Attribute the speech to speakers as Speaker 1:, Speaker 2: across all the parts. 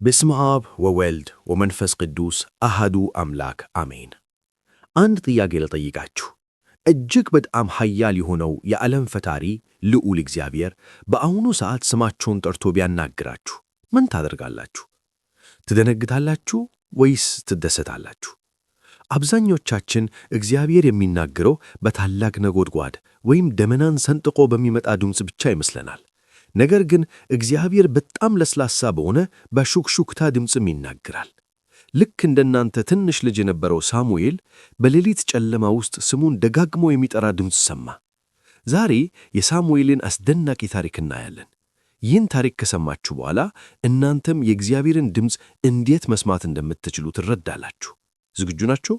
Speaker 1: በስመ አብ ወወልድ ወመንፈስ ቅዱስ አሐዱ አምላክ አሜን። አንድ ጥያቄ ልጠይቃችሁ። እጅግ በጣም ኃያል የሆነው የዓለም ፈጣሪ ልዑል እግዚአብሔር በአሁኑ ሰዓት ስማችሁን ጠርቶ ቢያናግራችሁ ምን ታደርጋላችሁ? ትደነግጣላችሁ ወይስ ትደሰታላችሁ? አብዛኞቻችን እግዚአብሔር የሚናገረው በታላቅ ነጎድጓድ ወይም ደመናን ሰንጥቆ በሚመጣ ድምፅ ብቻ ይመስለናል። ነገር ግን እግዚአብሔር በጣም ለስላሳ በሆነ በሹክሹክታ ድምፅም ይናገራል። ልክ እንደናንተ ትንሽ ልጅ የነበረው ሳሙኤል በሌሊት ጨለማ ውስጥ ስሙን ደጋግሞ የሚጠራ ድምፅ ሰማ። ዛሬ የሳሙኤልን አስደናቂ ታሪክ እናያለን። ይህን ታሪክ ከሰማችሁ በኋላ እናንተም የእግዚአብሔርን ድምፅ እንዴት መስማት እንደምትችሉ ትረዳላችሁ። ዝግጁ ናችሁ?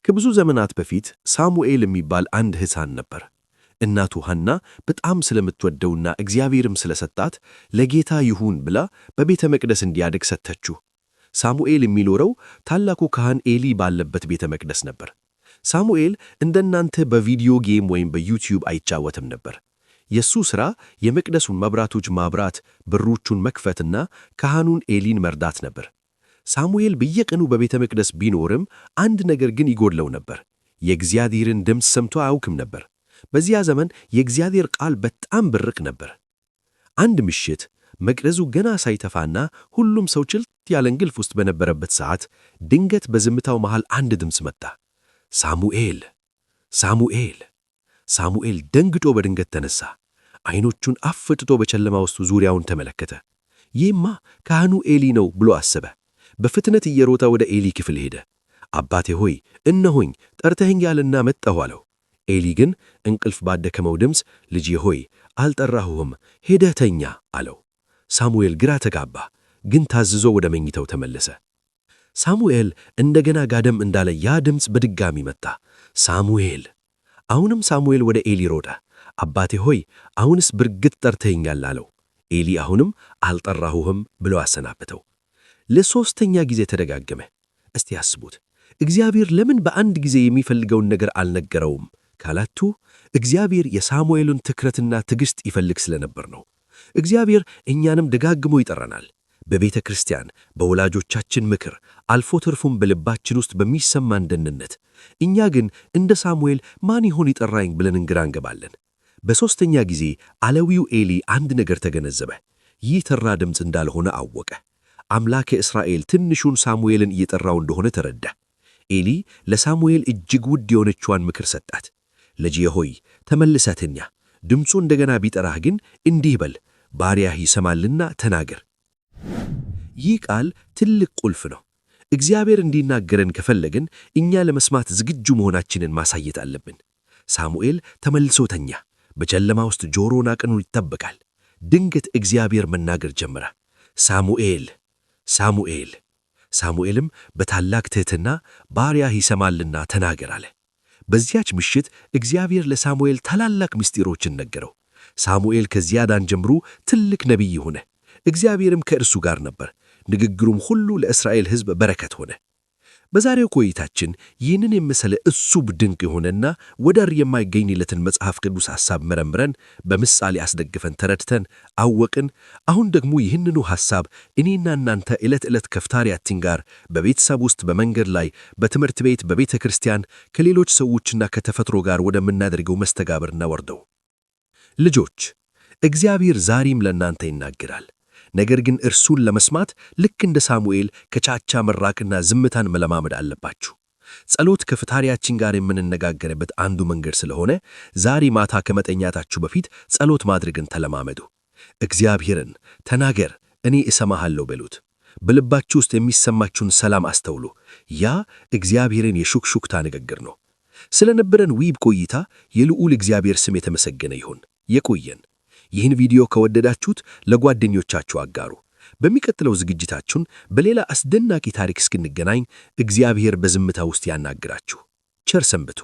Speaker 1: ከብዙ ዘመናት በፊት ሳሙኤል የሚባል አንድ ሕፃን ነበር። እናቱ ሐና በጣም ስለምትወደውና እግዚአብሔርም ስለሰጣት ለጌታ ይሁን ብላ በቤተ መቅደስ እንዲያድግ ሰጠችው። ሳሙኤል የሚኖረው ታላቁ ካህን ኤሊ ባለበት ቤተ መቅደስ ነበር። ሳሙኤል እንደናንተ በቪዲዮ ጌም ወይም በዩቲዩብ አይጫወትም ነበር። የሱ ሥራ የመቅደሱን መብራቶች ማብራት፣ በሮቹን መክፈትና ካህኑን ኤሊን መርዳት ነበር። ሳሙኤል በየቀኑ በቤተ መቅደስ ቢኖርም አንድ ነገር ግን ይጎድለው ነበር። የእግዚአብሔርን ድምፅ ሰምቶ አያውቅም ነበር። በዚያ ዘመን የእግዚአብሔር ቃል በጣም ብርቅ ነበር። አንድ ምሽት መቅደሱ ገና ሳይተፋና ሁሉም ሰው ጭልጥ ያለ እንቅልፍ ውስጥ በነበረበት ሰዓት ድንገት በዝምታው መሃል አንድ ድምፅ መጣ። ሳሙኤል፣ ሳሙኤል። ሳሙኤል ደንግጦ በድንገት ተነሳ። ዓይኖቹን አፍጥጦ በጨለማ ውስጥ ዙሪያውን ተመለከተ። ይህማ ካህኑ ኤሊ ነው ብሎ አሰበ። በፍጥነት እየሮጠ ወደ ኤሊ ክፍል ሄደ። አባቴ ሆይ እነሆኝ ጠርተኸኛልና መጣሁ አለው። ኤሊ ግን እንቅልፍ ባደከመው ድምፅ ልጄ ሆይ አልጠራሁህም፣ ሄደህ ተኛ አለው። ሳሙኤል ግራ ተጋባ፣ ግን ታዝዞ ወደ መኝታው ተመለሰ። ሳሙኤል እንደገና ጋደም እንዳለ ያ ድምፅ በድጋሚ መጣ። ሳሙኤል። አሁንም ሳሙኤል ወደ ኤሊ ሮጠ። አባቴ ሆይ አሁንስ በርግጥ ጠርተኸኛል አለው። ኤሊ አሁንም አልጠራሁህም ብሎ አሰናበተው። ለሶስተኛ ጊዜ ተደጋገመ። እስቲ አስቡት፣ እግዚአብሔር ለምን በአንድ ጊዜ የሚፈልገውን ነገር አልነገረውም ካላችሁ፣ እግዚአብሔር የሳሙኤልን ትኩረትና ትዕግሥት ይፈልግ ስለነበር ነው። እግዚአብሔር እኛንም ደጋግሞ ይጠራናል። በቤተ ክርስቲያን፣ በወላጆቻችን ምክር፣ አልፎ ተርፎም በልባችን ውስጥ በሚሰማን ደህንነት። እኛ ግን እንደ ሳሙኤል ማን ይሆን ይጠራኝ ብለን ግራ እንገባለን። በሦስተኛ ጊዜ አሌዊው ኤሊ አንድ ነገር ተገነዘበ። ይህ ተራ ድምፅ እንዳልሆነ አወቀ። አምላከ እስራኤል ትንሹን ሳሙኤልን እየጠራው እንደሆነ ተረዳ። ኤሊ ለሳሙኤል እጅግ ውድ የሆነችዋን ምክር ሰጣት። ልጄ ሆይ ተመልሰህ ተኛ፣ ድምፁ እንደገና ቢጠራህ ግን እንዲህ በል፣ ባሪያህ ይሰማልና ተናገር። ይህ ቃል ትልቅ ቁልፍ ነው። እግዚአብሔር እንዲናገረን ከፈለግን እኛ ለመስማት ዝግጁ መሆናችንን ማሳየት አለብን። ሳሙኤል ተመልሶ ተኛ። በጨለማ ውስጥ ጆሮውን አቅኑ ይጠበቃል። ድንገት እግዚአብሔር መናገር ጀመረ። ሳሙኤል፣ ሳሙኤል። ሳሙኤልም በታላቅ ትሕትና ባሪያህ ይሰማልና ተናገር አለ። በዚያች ምሽት እግዚአብሔር ለሳሙኤል ታላላቅ ምስጢሮችን ነገረው። ሳሙኤል ከዚያ ዳን ጀምሮ ትልቅ ነቢይ ሆነ። እግዚአብሔርም ከእርሱ ጋር ነበር። ንግግሩም ሁሉ ለእስራኤል ሕዝብ በረከት ሆነ። በዛሬው ቆይታችን ይህንን የመሰለ እጹብ ድንቅ የሆነና ወደር የማይገኝለትን መጽሐፍ ቅዱስ ሐሳብ መረምረን በምሳሌ አስደግፈን ተረድተን አወቅን። አሁን ደግሞ ይህንኑ ሐሳብ እኔና እናንተ ዕለት ዕለት ከፍታሪያችን ጋር በቤተሰብ ውስጥ፣ በመንገድ ላይ፣ በትምህርት ቤት፣ በቤተ ክርስቲያን ከሌሎች ሰዎችና ከተፈጥሮ ጋር ወደምናደርገው መስተጋብር እናወርደው። ልጆች፣ እግዚአብሔር ዛሬም ለእናንተ ይናገራል። ነገር ግን እርሱን ለመስማት ልክ እንደ ሳሙኤል ከቻቻ መራቅና ዝምታን መለማመድ አለባችሁ። ጸሎት ከፈጣሪያችን ጋር የምንነጋገርበት አንዱ መንገድ ስለሆነ ዛሬ ማታ ከመተኛታችሁ በፊት ጸሎት ማድረግን ተለማመዱ። እግዚአብሔርን ተናገር፣ እኔ እሰማሃለሁ በሉት። በልባችሁ ውስጥ የሚሰማችሁን ሰላም አስተውሉ። ያ እግዚአብሔርን የሹክሹክታ ንግግር ነው። ስለነበረን ውብ ቆይታ የልዑል እግዚአብሔር ስም የተመሰገነ ይሁን። የቆየን። ይህን ቪዲዮ ከወደዳችሁት ለጓደኞቻችሁ አጋሩ። በሚቀጥለው ዝግጅታችን በሌላ አስደናቂ ታሪክ እስክንገናኝ እግዚአብሔር በዝምታ ውስጥ ያናግራችሁ። ቸር ሰንብቱ።